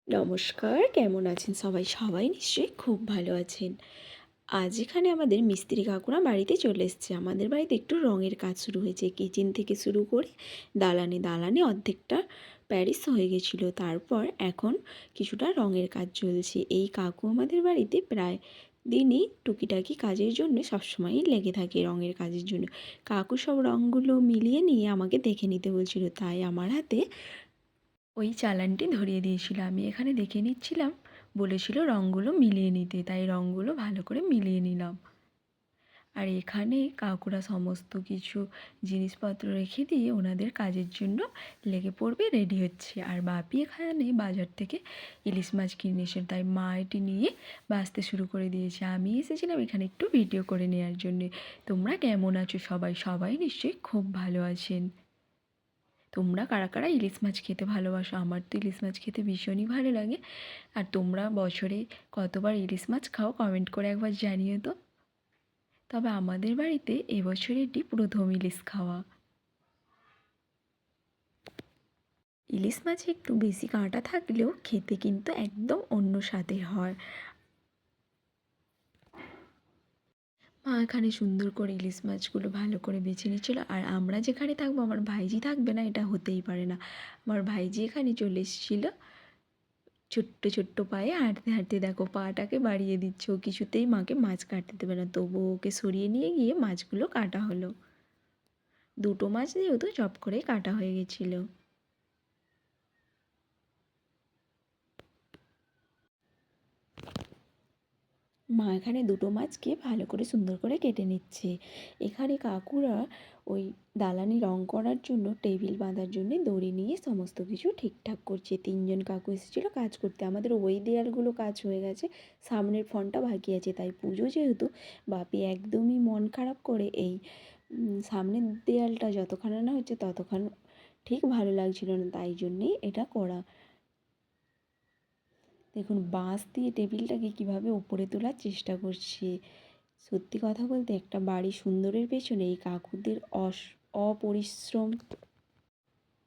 নমস্কার, কেমন আছেন সবাই? সবাই নিশ্চয়ই খুব ভালো আছেন। আজ এখানে আমাদের মিস্ত্রি কাকুরা বাড়িতে চলে এসেছে। আমাদের বাড়িতে একটু রঙের কাজ শুরু হয়েছে। কিচেন থেকে শুরু করে দালানে অর্ধেকটা প্যারিস হয়ে গেছিলো। তারপর এখন কিছুটা রঙের কাজ চলছে। এই কাকু আমাদের বাড়িতে প্রায় দিনই টুকিটাকি কাজের জন্য সবসময়ই লেগে থাকে রঙের কাজের জন্য। কাকু সব রঙগুলো মিলিয়ে নিয়ে আমাকে দেখে নিতে বলছিল। তাই আমার হাতে ওই চালানটি ধরিয়ে দিয়েছিল। আমি এখানে দেখে নিচ্ছিলাম, বলেছিল রঙগুলো মিলিয়ে নিতে, তাই রঙগুলো ভালো করে মিলিয়ে নিলাম। আর এখানে কাকুরা সমস্ত কিছু জিনিসপত্র রেখে দিয়ে ওনাদের কাজের জন্য লেগে পড়বে, রেডি হচ্ছে। আর বাপি এখানে বাজার থেকে ইলিশ মাছ কিনে এসে, তাই মা এটি নিয়ে বাছতে শুরু করে দিয়েছে। আমি এসেছিলাম এখানে একটু ভিডিও করে নেওয়ার জন্যে। তোমরা কেমন আছো সবাই? সবাই নিশ্চয়ই খুব ভালো আছেন। তোমরা কারা কারা ইলিশ মাছ খেতে ভালোবাসো? আমার তো ইলিশ মাছ খেতে ভীষণই ভালো লাগে। আর তোমরা বছরে কতবার ইলিশ মাছ খাও কমেন্ট করে একবার জানিও তো। তবে আমাদের বাড়িতে এবছর এটি প্রথম ইলিশ খাওয়া। ইলিশ মাছে একটু বেশি কাঁটা থাকলেও খেতে কিন্তু একদম অন্য স্বাদের হয়। মা এখানে সুন্দর করে ইলিশ মাছগুলো ভালো করে বেছে নিচ্ছিল। আর আমরা যেখানে থাকবো আমার ভাইজি থাকবে না, এটা হতেই পারে না। আমার ভাইজি এখানে চলে এসেছিলো ছোট্ট ছোট্ট পায়ে হাঁটতে হাঁটতে, দেখো পাটাকে বাড়িয়ে দিচ্ছে। ও কিছুতেই মাকে মাছ কাটতে দেবে না, তবুও ওকে সরিয়ে নিয়ে গিয়ে মাছগুলো কাটা হলো। দুটো মাছ যেহেতু চপ করে কাটা হয়ে গেছিলো। মা এখানে দুটো মাছকে ভালো করে সুন্দর করে কেটে নিচ্ছে। এখানে কাকুরা ওই দালানে রং করার জন্য টেবিল বাঁধার জন্য দড়ি নিয়ে সমস্ত কিছু ঠিকঠাক করছে। তিনজন কাকু এসেছিলো কাজ করতে। আমাদের ওই দেয়ালগুলো কাজ হয়ে গেছে, সামনের ফ্রন্টটা বাকি আছে। তাই পুজো যেহেতু, বাপি একদমই মন খারাপ করে এই সামনের দেয়ালটা যতক্ষণ না হচ্ছে ততক্ষণ ঠিক ভালো লাগছিল না, তাই জন্যেই এটা করা। দেখুন বাঁশ দিয়ে টেবিলটাকে কীভাবে ওপরে তোলার চেষ্টা করছে। সত্যি কথা বলতে একটা বাড়ি সুন্দরের পেছনে এই কাকুদের অপরিশ্রম,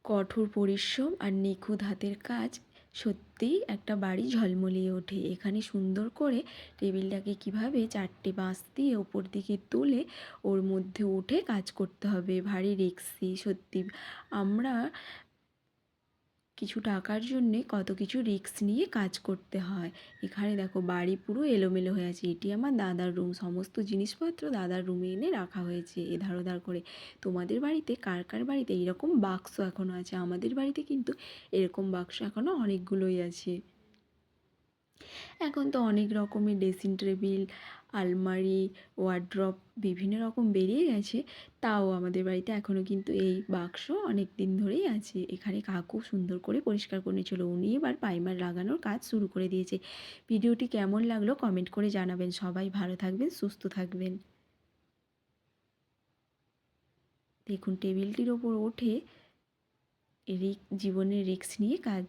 কঠোর পরিশ্রম আর নিখুঁত হাতের কাজ সত্যিই একটা বাড়ি ঝলমলিয়ে ওঠে। এখানে সুন্দর করে টেবিলটাকে কিভাবে চারটে বাঁশ দিয়ে ওপর দিকে তুলে ওর মধ্যে উঠে কাজ করতে হবে, ভারী রিস্কি। সত্যি আমরা কিছু টাকার জন্যে কত কিছু রিস্ক নিয়ে কাজ করতে হয়। এখানে দেখো বাড়ি পুরো এলোমেলো হয়ে আছে। এটি আমার দাদার রুম, সমস্ত জিনিসপত্র দাদার রুমে এনে রাখা হয়েছে এধার ওধার করে। তোমাদের বাড়িতে কার কার বাড়িতে এইরকম বাক্স এখনও আছে? আমাদের বাড়িতে কিন্তু এরকম বাক্স এখনও অনেকগুলোই আছে। এখন তো অনেক রকমের ড্রেসিং টেবিল, আলমারি, ওয়ারড্রপ বিভিন্ন রকম বেরিয়ে গেছে। তাও আমাদের বাড়িতে এখনও কিন্তু এই বাক্স অনেক দিন ধরেই আছে। এখানে কাকু সুন্দর করে পরিষ্কার করে নিয়েছিল। উনি এবার প্রাইমার লাগানোর কাজ শুরু করে দিয়েছে। ভিডিওটি কেমন লাগলো কমেন্ট করে জানাবেন। সবাই ভালো থাকবেন, সুস্থ থাকবেন। দেখুন টেবিলটির ওপর ওঠে জীবনের রিস্ক নিয়ে কাজ।